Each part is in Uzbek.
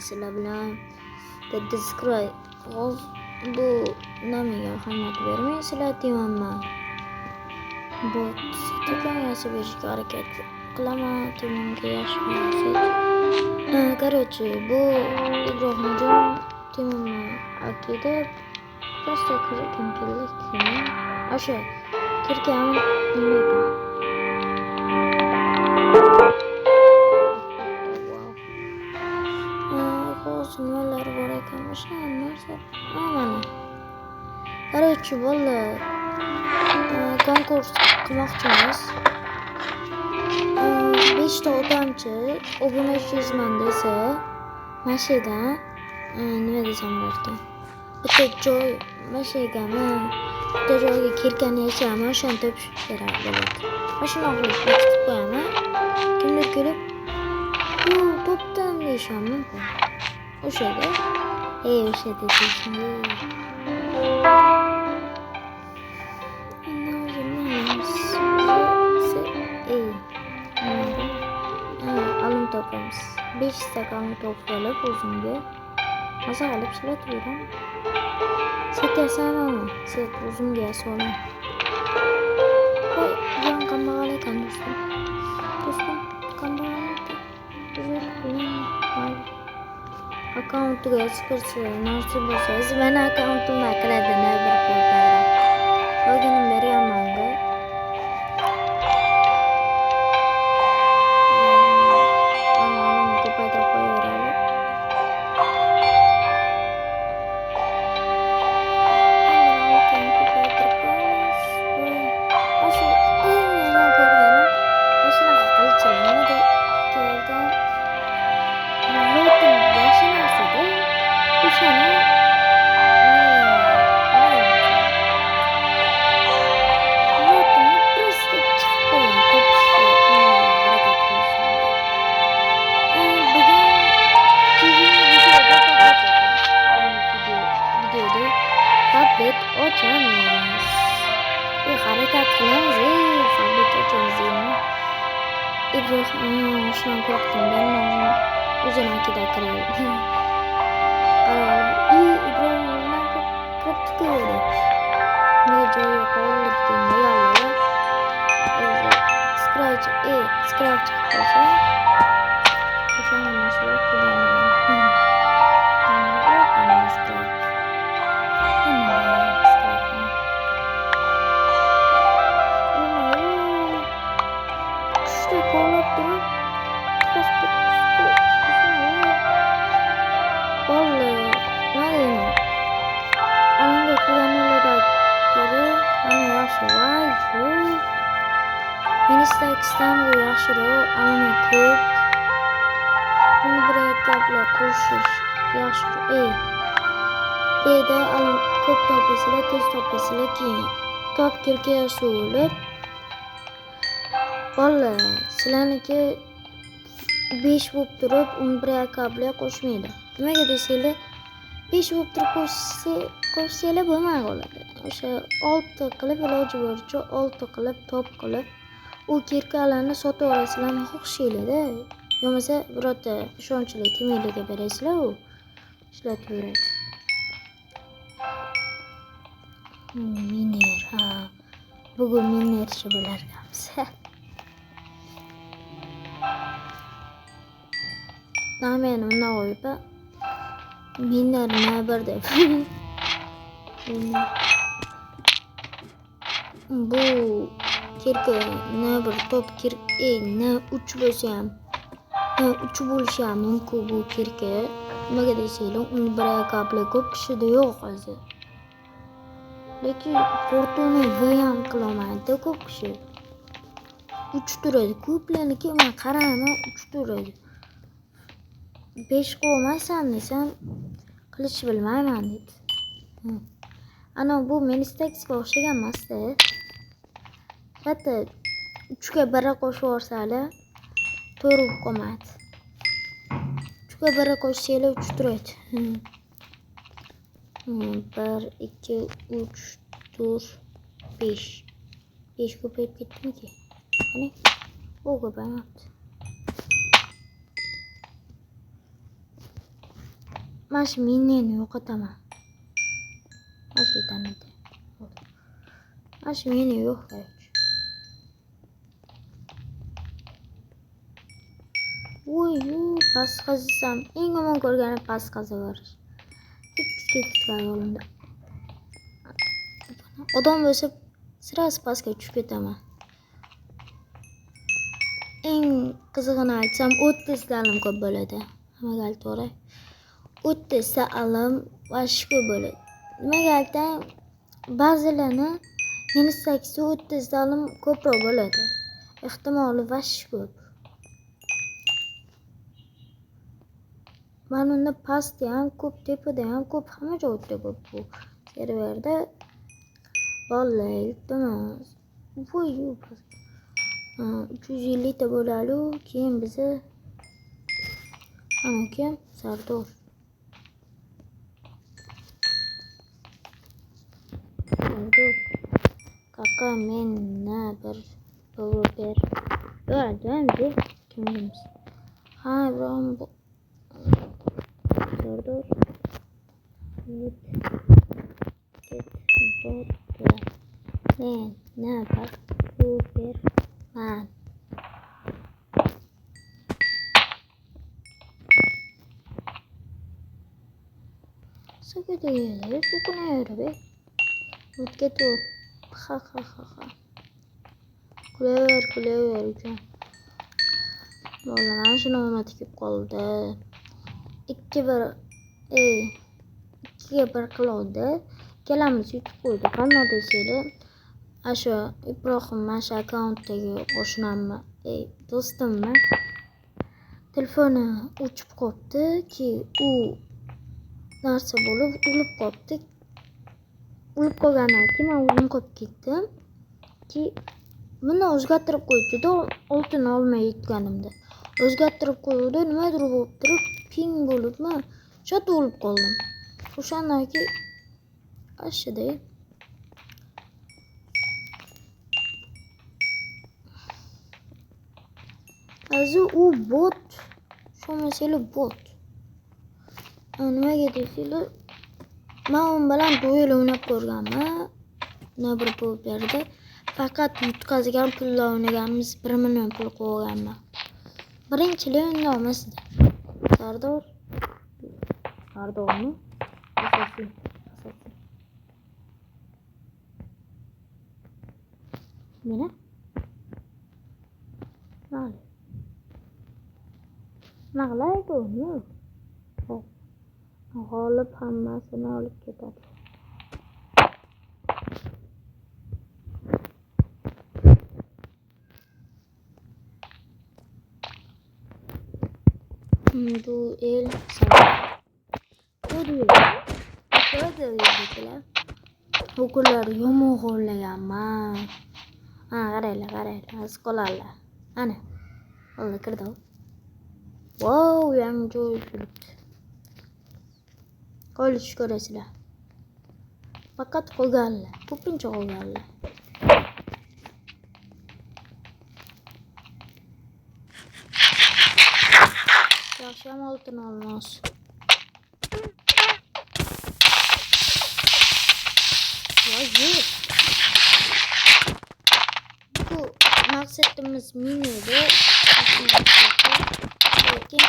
sizlar bilan Discord bu namaga ahamiyat bermay sizlar deymanman. Bot tekan yasab berishga harakat qilaman, Temunga yaxshi munosabat. Короче, bu Ibrohimjon Temunni akida просто kirgan keldi. O'sha kirgan nimalar bor ekan o'sha narsa. Mana. Короче, bolalar konkurs qilmoqchimiz. 5 ta odamchi obunachi yuzman desa, mana shu yerdan nima desam bo'larkan? Bitta joy, mana shu yergami, bitta joyga kirgani yashami, o'shani topib beradi. Mana shunaqa qilib bekitib qo'yaman. Kimdir kelib, "Bu topdim" deyishim mumkin. O'shada, o'shada deyishim. Topamiz. 5 stakan topib olib o'zimga maza qilib ishlatib beraman. Setasanmi? Set o'zimga so'radim. Voy, yon kambag'al ekan do'stim. Kambag'al ekan. Akkauntiga chiqirsa, nasib bo'lsa, meni akkauntimdan kiradini bir qo'ydim. Qolganini beraman. Harakat qilamiz, fabrik ochamiz. Ibrohim shundan qo'rqdim, men o'zinakida kiradi. Ibrohim nima qilibdi? Men joyi qoldirdim, yalla. Scratch qilsa. O'shani mashlab qilaman. Istanbul yaxshiroq, ammo ko'p. Buni bir gaplar qo'shish yaxshiroq. Deydi, ko'p topasizlar, tez topasizlar, keyin top kirga bo'lib. Bolalar, sizlarniki 5 bo'lib turib, uni bir gaplar qo'shmaydi. Nimaga desanglar, 5 bo'lib turib qo'shsanglar bo'lmay qoladi. O'sha 6 qilib iloji boricha 6 qilib top qilib u kirkalarni sotib olasizlarmi xohishinglarda, yo'masa birorta ishonchli temirliga berasizlar, u ishlatib beradi. Miner, bugun minerchi bo'larkanmiz. Nameni bunday qo'yib, miner nima bir deb. Bu kirka ne bir top ne 3 bo'lsa ham, ne 3 bo'lishi ham mumkin bu kirka. Nimaga desanglar, uni bir gaplar ko'p kishida yo'q hozir. Lekin fortuna ham qilolmaydi ko'p kishi. 3 turadi. Ko'plarniki men qarayman 3 turadi. 5 qo'ymaysan desam, qilish bilmayman dedi. Ana bu Menistaxga o'xshagan emas-da. Hatta 3 ga 1 qo'shib yuborsalar, to'g'ri qolmaydi. 3 ga 1 qo'shsanglar 3 turadi. 1 2 3 4 5. 5 ko'payib ketdimi-ki? Qani? O ko'payapti. mana shu miniyani yo'qotaman. Mana shu tanada. Mana shu meni yo'q kerak. Voy, past qazisam, eng yomon ko'rganim past qazaverish. Ketib yo'limda. Odam bo'lsa, sirasi pastga tushib ketaman. Eng qizig'ini aytsam, 30 ta'lim ko'p bo'ladi. Nimaga to'g'ri? 30 ta'lim vash ko'p bo'ladi. Nimaga aytsam, ba'zilarni meni 30 ta'lim ko'proq bo'ladi. Ehtimoli vash ko'p. Mana pastda ham ko'p, tepada ham ko'p, hamma joyda ko'p bu serverda. Vallahi iltimos. Voy, 350 ta bo'ladi, keyin bizni ana kim Sardor. Kaka menna bir ber. Yo'q, kim bilamiz. Ha, Ibrohim Sardor. Men ne bak Superman. Sakit ya, sukunar be. Mutket o. Ha. Kulever ucan. Vallahi şunu unutib qoldi. 2-1 qildi. Kelamiz yutib qo'ydi. Qanday desanglar, ashu Ibrohim mana akkauntdagi qo'shnammi, do'stimmi? Telefoni o'chib qopti ki u narsa bo'lib o'lib qopti. O'lib qolgandan keyin men o'zim qo'yib ketdim ki buni o'zgartirib qo'ydi. Oltin olmay yetganimda. O'zgartirib qo'ydi, nimadir bo'lib turib, ping bo'libmi? Shot o'lib qoldim. O'shandan keyin ashida Azu u bot. Shu masala bot. Nimaga desanglar, men u bilan duel o'ynab ko'rganman. Nima bir berdi. Faqat yutqazgan pullar o'ynaganmiz, 1 million pul qo'yganman. Birinchilik nomasidan. Sardormi? Asosiy. Mene? Nali? Nag'laydi uni. G'olib hammasini olib ketadi. Duel O'qullar yomon qo'llaganman. Qaranglar, asqolarlar. Ana. Ola kirdi. Wow, yangi joy turibdi. Qolish ko'rasizlar. Faqat qolganlar, ko'pincha qolganlar. Yaxshi ham oltin olmoz. Voy. Bu maqsadimiz miniydi. Lekin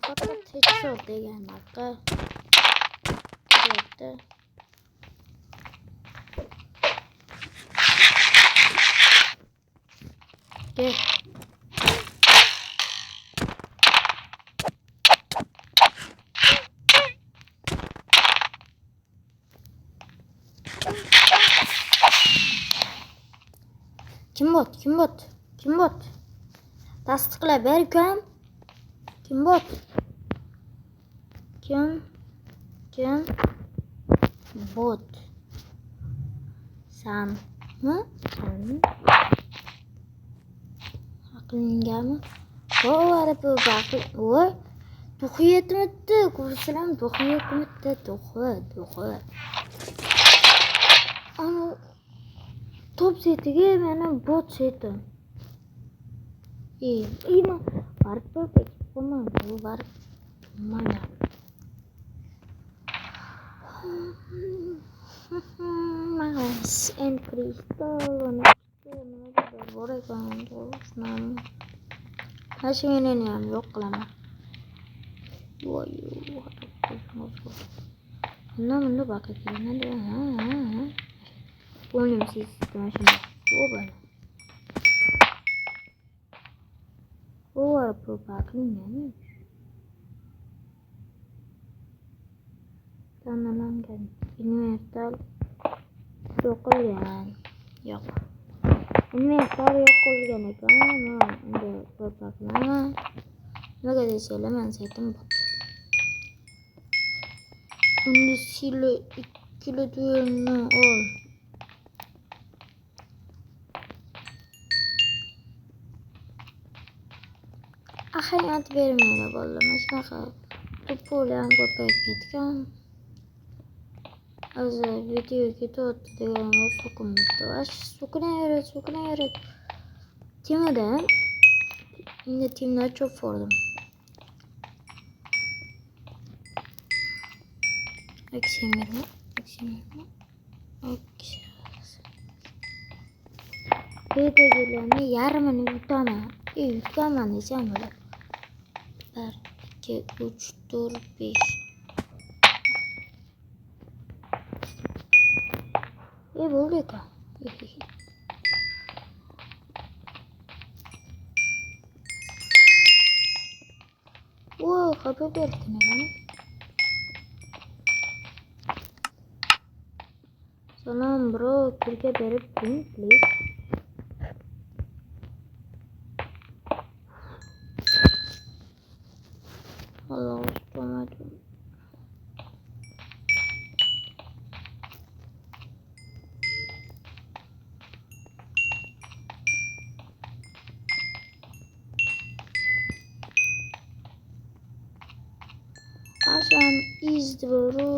Fakat headshot degan marka. Deyapti. Gel. Kim bot? Tasdiqla ber ukam. Kim bot? Kim bot? Sen mi? Aqlingami? Voy, bu baqil. Voy. To'qi yetmidi. Ko'rsalam to'qi yetmidi. To'qi. Ana top setiga mana bot setim. Ima barib perfect. Qo'yman. Bu barib. Mana. Mas en cristal nimadir bor ekan. To'g'risini mashinani ham yo'q qilaman. Voy, bunda baqa keladi. Po'lim sistem mashina. Oba. Oba, bu baqling. Tanlangan inventar yo'qolgan. Yo'q. Inventar yo'qolgan ekan. Unda baqman. Nega desanglar men setim bot. Unda silo 2 duelni ol. Ahamiyat bermaylar bolalar. Mana shunaqa to'pollar ko'payib ketgan. Hozir video ketyapti degan so'kinmoqda. So'kinaveradi. Temadan endi timlar chop fordim. Aksiyamirmi? Quyidagilarni yarmini yutaman. Yutaman desam bo'ladi. 1, 2, 3, 4, 5. Bo'ldi-ku. Voy, xafa berdi nima? Salom bro, kirga berib turing, please. Allah tomato. Aşam izdi bro.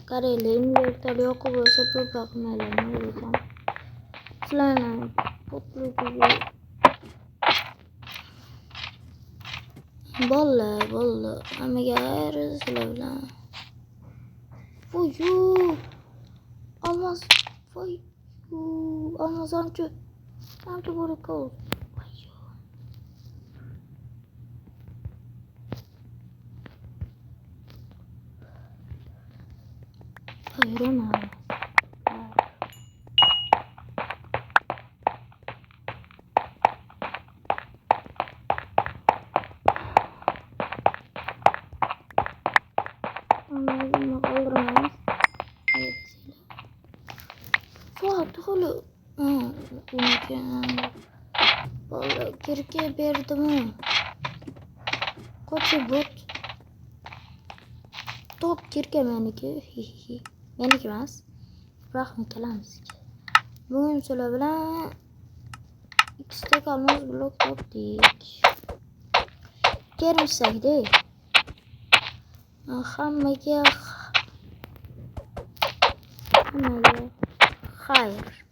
Karelerin vertali yo'q bo'lsa bu bakmalarni o'zim. Sizlarni potlugiga Bolla. Hammaga sizlar bilan. Voyu. Amazonchi. Ancha bo'rako. Hayırına. Anladım, kaldırmamız. Evet. Fuat, oğlum. Vallahi kirke berdim. Koçu bot. Top kirke meniki. Meniki emas. Rahmat qilamiz. Bugun sizlar bilan ikkita kalmoz blok topdik. Kermishsak-da. Hammaga xayr.